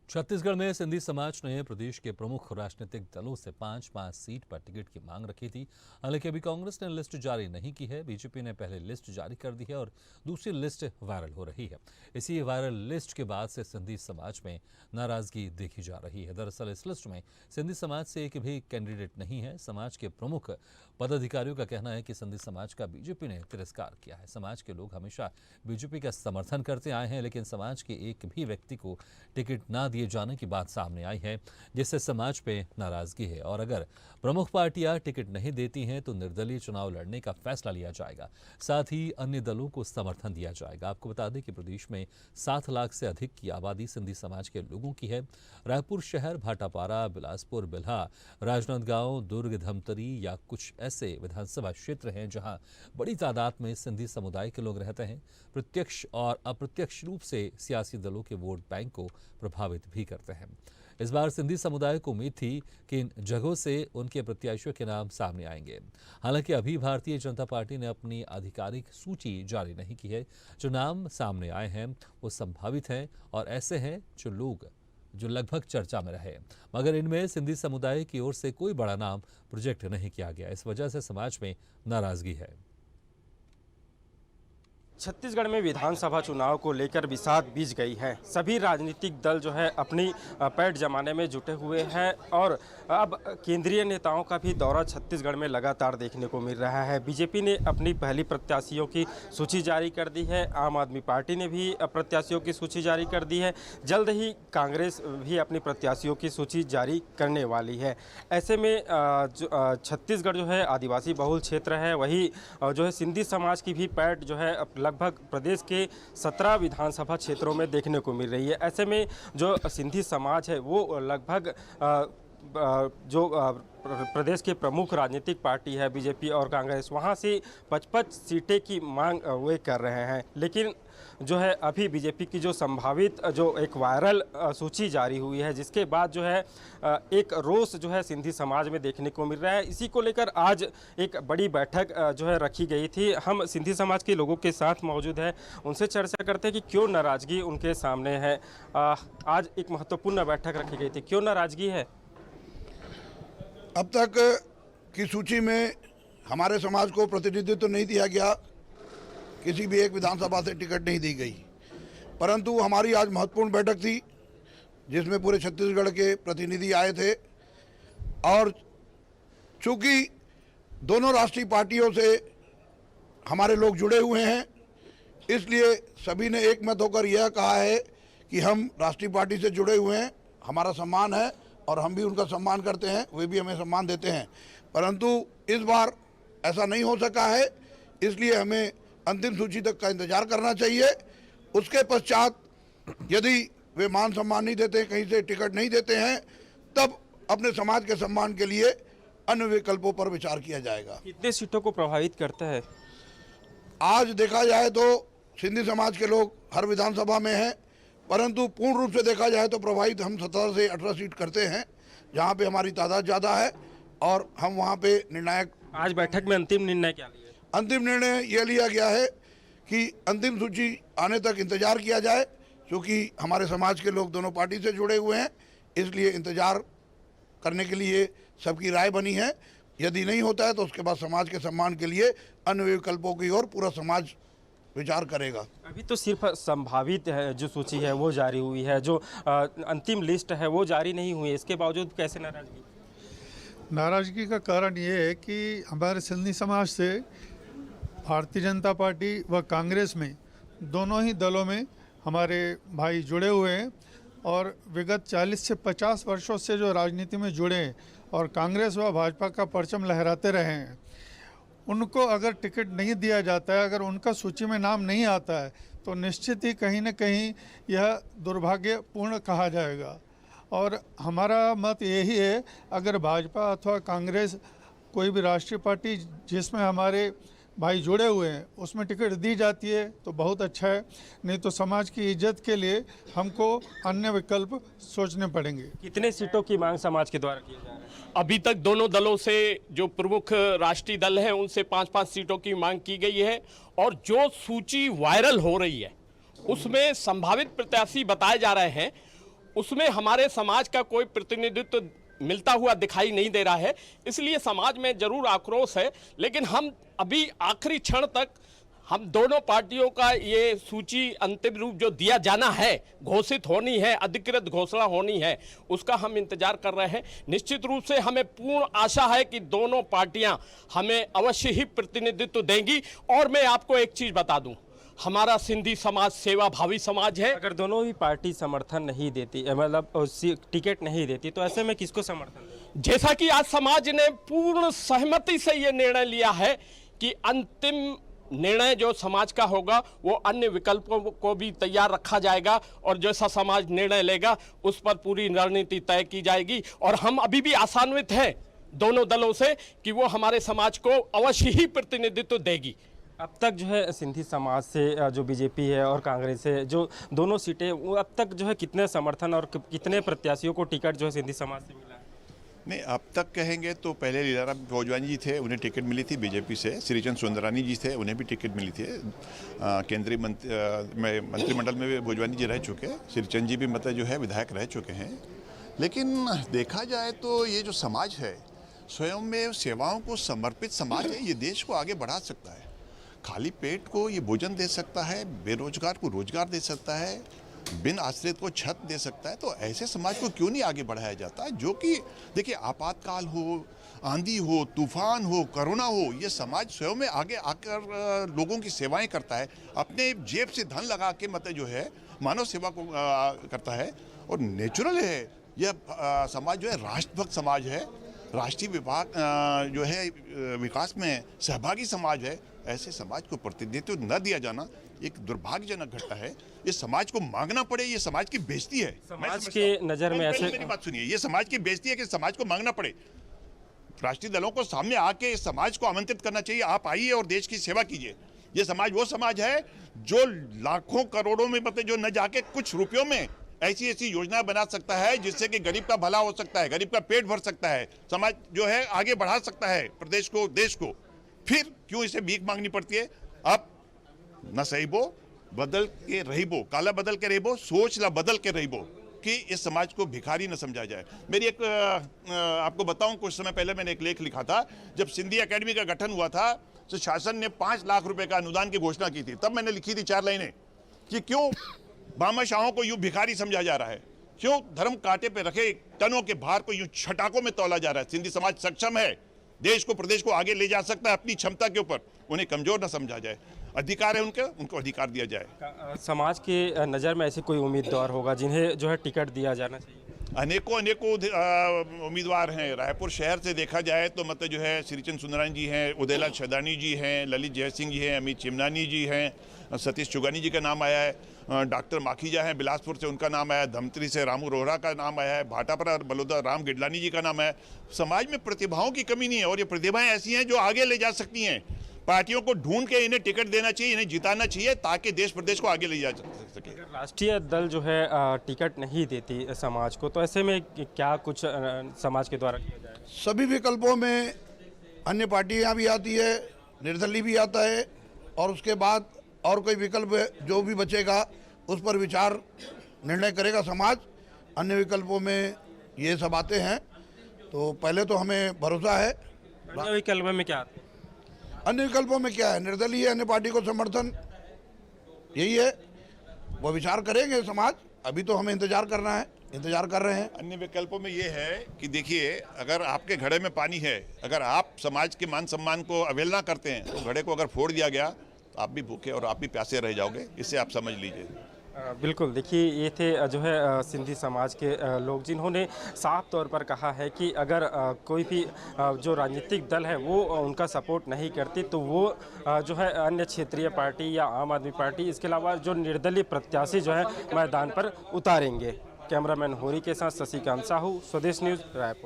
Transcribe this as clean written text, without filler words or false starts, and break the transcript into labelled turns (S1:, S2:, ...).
S1: छत्तीसगढ़ में सिंधी समाज ने प्रदेश के प्रमुख राजनीतिक दलों से 5-5 सीट पर टिकट की मांग रखी थी। हालांकि अभी कांग्रेस ने लिस्ट जारी नहीं की है। बीजेपी ने पहले लिस्ट जारी कर दी है और दूसरी लिस्ट वायरल हो रही है। इसी वायरल लिस्ट के बाद से सिंधी समाज में नाराजगी देखी जा रही है। दरअसल इस लिस्ट में सिंधी समाज से एक भी कैंडिडेट नहीं है। समाज के प्रमुख पदाधिकारियों का कहना है कि सिंधी समाज का बीजेपी ने तिरस्कार किया है। समाज के लोग हमेशा बीजेपी का समर्थन करते आए हैं, लेकिन समाज के एक भी व्यक्ति को टिकट ना दिए जाने की बात सामने आई है, जिससे समाज पे नाराजगी है। और अगर प्रमुख पार्टियां टिकट नहीं देती हैं तो निर्दलीय चुनाव लड़ने का फैसला लिया जाएगा। साथ ही अन्य दलों को समर्थन दिया जाएगा। आपको बता दें कि प्रदेश में 7 लाख से अधिक की आबादी सिंधी समाज के लोगों की है। रायपुर शहर, भाटापारा, बिलासपुर, बिल्हा, राजनांदगांव, दुर्ग, धमतरी या कुछ ऐसे विधानसभा क्षेत्र हैं जहां बड़ी तादाद में सिंधी समुदाय के लोग रहते हैं। प्रत्यक्ष और अप्रत्यक्ष रूप से सियासी दलों के वोट बैंक को प्रभावित भी करते हैं। इस बार सिंधी समुदाय को उम्मीद थी कि इन जगहों से उनके प्रत्याशियों के नाम सामने आएंगे। हालांकि अभी भारतीय जनता पार्टी ने अपनी आधिकारिक सूची जारी नहीं की है। जो नाम सामने आए हैं वो संभावित हैं और ऐसे हैं जो लगभग चर्चा में रहे, मगर इनमें सिंधी समुदाय की ओर से कोई बड़ा नाम प्रोजेक्ट नहीं किया गया। इस वजह से समाज में नाराजगी है।
S2: छत्तीसगढ़ में विधानसभा चुनाव को लेकर विषाद बीज गई है। सभी राजनीतिक दल जो है अपनी पैठ जमाने में जुटे हुए हैं और अब केंद्रीय नेताओं का भी दौरा छत्तीसगढ़ में लगातार देखने को मिल रहा है। बीजेपी ने अपनी पहली प्रत्याशियों की सूची जारी कर दी है। आम आदमी पार्टी ने भी प्रत्याशियों की सूची जारी कर दी है। जल्द ही कांग्रेस भी अपनी प्रत्याशियों की सूची जारी करने वाली है। ऐसे में छत्तीसगढ़ जो है आदिवासी बहुल क्षेत्र है, वही जो है सिंधी समाज की भी पैठ जो है लगभग प्रदेश के 17 विधानसभा क्षेत्रों में देखने को मिल रही है। ऐसे में जो सिंधी समाज है वो लगभग जो प्रदेश के प्रमुख राजनीतिक पार्टी है बीजेपी और कांग्रेस, वहां से 55 सीटें की मांग वे कर रहे हैं। लेकिन जो है अभी बीजेपी की जो संभावित जो एक वायरल सूची जारी हुई है, जिसके बाद जो है एक रोष जो है सिंधी समाज में देखने को मिल रहा है। इसी को लेकर आज एक बड़ी बैठक जो है रखी गई थी। हम सिंधी समाज के लोगों के साथ मौजूद हैं, उनसे चर्चा करते हैं कि क्यों नाराज़गी उनके सामने है। आज एक महत्वपूर्ण बैठक रखी गई थी, क्यों नाराज़गी है?
S3: अब तक की सूची में हमारे समाज को प्रतिनिधित्व तो नहीं दिया गया, किसी भी एक विधानसभा से टिकट नहीं दी गई। परंतु हमारी आज महत्वपूर्ण बैठक थी जिसमें पूरे छत्तीसगढ़ के प्रतिनिधि आए थे और चूंकि दोनों राष्ट्रीय पार्टियों से हमारे लोग जुड़े हुए हैं, इसलिए सभी ने एक मत होकर यह कहा है कि हम राष्ट्रीय पार्टी से जुड़े हुए हैं, हमारा सम्मान है और हम भी उनका सम्मान करते हैं, वे भी हमें सम्मान देते हैं। परंतु इस बार ऐसा नहीं हो सका है, इसलिए हमें अंतिम सूची तक का इंतजार करना चाहिए। उसके पश्चात यदि वे मान सम्मान नहीं देते, कहीं से टिकट नहीं देते हैं, तब अपने समाज के सम्मान के लिए अन्य विकल्पों पर विचार किया जाएगा।
S2: कितने सीटों को प्रभावित करता है?
S3: आज देखा जाए तो सिंधी समाज के लोग हर विधानसभा में हैं, परंतु पूर्ण रूप से देखा जाए तो प्रभावित हम 17 से 18 सीट करते हैं, जहां पे हमारी तादाद ज़्यादा है और हम वहां पे निर्णायक।
S2: आज बैठक में अंतिम निर्णय क्या लिया?
S3: अंतिम निर्णय यह लिया गया है कि अंतिम सूची आने तक इंतजार किया जाए। क्योंकि हमारे समाज के लोग दोनों पार्टी से जुड़े हुए हैं, इसलिए इंतजार करने के लिए सबकी राय बनी है। यदि नहीं होता है तो उसके बाद समाज के सम्मान के लिए अन्य विकल्पों की ओर पूरा समाज विचार करेगा।
S2: अभी तो सिर्फ संभावित है जो सूची है वो जारी हुई है, जो अंतिम लिस्ट है वो जारी नहीं हुई है। इसके बावजूद कैसे नाराजगी?
S4: नाराजगी का कारण ये है कि हमारे सिंधी समाज से भारतीय जनता पार्टी व कांग्रेस में दोनों ही दलों में हमारे भाई जुड़े हुए हैं और विगत 40 से 50 वर्षों से जो राजनीति में जुड़े हैं और कांग्रेस व भाजपा का परचम लहराते रहे हैं, उनको अगर टिकट नहीं दिया जाता है, अगर उनका सूची में नाम नहीं आता है, तो निश्चित ही कहीं न कहीं यह दुर्भाग्यपूर्ण कहा जाएगा। और हमारा मत यही है, अगर भाजपा अथवा कांग्रेस कोई भी राष्ट्रीय पार्टी जिसमें हमारे भाई जुड़े हुए हैं उसमें टिकट दी जाती है तो बहुत अच्छा है, नहीं तो समाज की इज्जत के लिए हमको अन्य विकल्प सोचने पड़ेंगे।
S2: कितने सीटों की मांग समाज के द्वारा की जा रही है?
S5: अभी तक दोनों दलों से, जो प्रमुख राष्ट्रीय दल हैं उनसे 5-5 सीटों की मांग की गई है और जो सूची वायरल हो रही है उसमें संभावित प्रत्याशी बताए जा रहे हैं उसमें हमारे समाज का कोई प्रतिनिधित्व मिलता हुआ दिखाई नहीं दे रहा है। इसलिए समाज में जरूर आक्रोश है, लेकिन हम अभी आखिरी क्षण तक हम दोनों पार्टियों का ये सूची अंतिम रूप जो दिया जाना है, घोषित होनी है, अधिकृत घोषणा होनी है, उसका हम इंतजार कर रहे हैं। निश्चित रूप से हमें पूर्ण आशा है कि दोनों पार्टियां हमें अवश्य ही प्रतिनिधित्व देंगी। और मैं आपको एक चीज बता दूं, हमारा सिंधी समाज सेवा भावी समाज है।
S2: अगर दोनों ही पार्टी समर्थन नहीं देती, मतलब टिकट नहीं देती, तो ऐसे में किसको समर्थन दें?
S5: जैसा कि आज समाज ने पूर्ण सहमति से ये निर्णय लिया है कि अंतिम निर्णय जो समाज का होगा वो अन्य विकल्पों को भी तैयार रखा जाएगा और जैसा समाज निर्णय लेगा उस पर पूरी रणनीति तय की जाएगी। और हम अभी भी आशान्वित हैं दोनों दलों से कि वो हमारे समाज को अवश्य ही प्रतिनिधित्व देगी।
S2: अब तक जो है सिंधी समाज से जो बीजेपी है और कांग्रेस से जो दोनों सीटें, वो अब तक जो है कितने समर्थन और कितने प्रत्याशियों को टिकट जो है सिंधी समाज से मिला है?
S6: नहीं, अब तक कहेंगे तो पहले लीलाराम भोजवानी जी थे, उन्हें टिकट मिली थी बीजेपी से। श्रीचंद सुंदरानी जी थे, उन्हें भी टिकट मिली थी। केंद्रीय मंत्रिमंडल में भी भोजवानी जी रह चुके। श्रीचंद जी भी मतलब जो है विधायक रह चुके हैं। लेकिन देखा जाए तो ये जो समाज है स्वयं में सेवाओं को समर्पित समाज है। ये देश को आगे बढ़ा सकता है, खाली पेट को ये भोजन दे सकता है, बेरोजगार को रोजगार दे सकता है, बिन आश्रित को छत दे सकता है। तो ऐसे समाज को क्यों नहीं आगे बढ़ाया जाता है? जो कि देखिए, आपातकाल हो, आंधी हो, तूफान हो, कोरोना हो, ये समाज स्वयं में आगे आकर लोगों की सेवाएं करता है, अपने जेब से धन लगा के मतलब जो है मानव सेवा को करता है। और नेचुरल है यह समाज जो है, राष्ट्रभक्त समाज है, राष्ट्रीय विभाग जो है विकास में सहभागी समाज है। ऐसे समाज को प्रतिनिधित्व न दिया जाना एक दुर्भाग्यजनक घटना है। ये समाज को मांगना पड़े, ये समाज की बेइज्जती है।
S2: समाज के नज़र में ऐसे,
S6: मेरी बात सुनिए, ये समाज की बेइज्जती है कि समाज को मांगना पड़े। राष्ट्रीय दलों को सामने आके इस समाज को आमंत्रित करना चाहिए, आप आइए और देश की सेवा कीजिए। ये समाज वो समाज है जो लाखों करोड़ों में मतलब जो न जाके कुछ रुपयों में ऐसी ऐसी योजना बना सकता है जिससे कि गरीब का भला हो सकता है, गरीब का पेट भर सकता है, समाज जो है आगे बढ़ा सकता है प्रदेश को, देश को। फिर क्यों इसे भीख मांगनी पड़ती है? अब न सहीबो बदल के रहीबो, काला बदल के रहीबो, सोच ला बदल के रहीबो, कि इस समाज को भिखारी न समझा जाए। मेरी एक आपको बताऊं, कुछ समय पहले मैंने एक लेख लिखा था। जब सिंधी एकेडमी का गठन हुआ था तो शासन ने 5 लाख रुपए का अनुदान की घोषणा की थी। तब मैंने लिखी थी 4 लाइनें कि क्यों भामाशाहों को यूं भिखारी समझा जा रहा है, क्यों धर्म कांटे पे रखे टनों के भार को यूं छटाकों में तौला जा रहा है। सिंधी समाज सक्षम है, देश को प्रदेश को आगे ले जा सकता है अपनी क्षमता के ऊपर। उन्हें कमजोर न समझा जाए, अधिकार है उनको अधिकार दिया जाए।
S2: समाज के नज़र में ऐसे कोई उम्मीदवार होगा जिन्हें जो है टिकट दिया जाना चाहिए?
S6: अनेकों उम्मीदवार हैं। रायपुर शहर से देखा जाए तो मतलब जो है श्रीचंद सुंदरानी जी हैं, उदयलाल छदानी जी हैं, ललित जयसिंह जी हैं, अमित चिमनानी जी हैं, सतीश चुगानी जी का नाम आया है, डॉक्टर माखीजा हैं बिलासपुर से, उनका नाम आया है, धमतरी से रामू रोहरा का नाम आया है, भाटापरा और बलौदा राम गिडलानी जी का नाम है। समाज में प्रतिभाओं की कमी नहीं है और ये प्रतिभाएं ऐसी हैं जो आगे ले जा सकती हैं। पार्टियों को ढूंढ के इन्हें टिकट देना चाहिए, इन्हें जिताना चाहिए ताकि देश प्रदेश को आगे ले जा सके।
S2: राष्ट्रीय दल जो है टिकट नहीं देती समाज को, तो ऐसे में क्या कुछ समाज के द्वारा किया जाए?
S3: सभी विकल्पों में अन्य पार्टियां भी आती है, निर्दलीय भी आता है, और उसके बाद और कोई विकल्प जो भी बचेगा उस पर विचार निर्णय करेगा समाज। अन्य विकल्पों में ये सब आते हैं, तो पहले तो हमें भरोसा है।
S2: अन्य विकल्प में क्या?
S3: अन्य विकल्पों में क्या है? निर्दलीय अन्य पार्टी को समर्थन, यही है, वो विचार करेंगे समाज। अभी तो हमें इंतजार करना है, इंतजार कर रहे हैं।
S6: अन्य विकल्पों में ये है कि देखिए, अगर आपके घड़े में पानी है, अगर आप समाज के मान सम्मान को अवहेलना करते हैं तो घड़े को अगर फोड़ दिया गया तो आप भी भूखे और आप भी प्यासे रह जाओगे। इससे आप समझ लीजिए।
S2: बिल्कुल, देखिए ये थे जो है सिंधी समाज के लोग जिन्होंने साफ तौर पर कहा है कि अगर कोई भी जो राजनीतिक दल है वो उनका सपोर्ट नहीं करती तो वो जो है अन्य क्षेत्रीय पार्टी या आम आदमी पार्टी, इसके अलावा जो निर्दलीय प्रत्याशी जो है मैदान पर उतारेंगे। कैमरामैन होरी के साथ शशिकांत साहू, स्वदेश न्यूज़, रायपुर।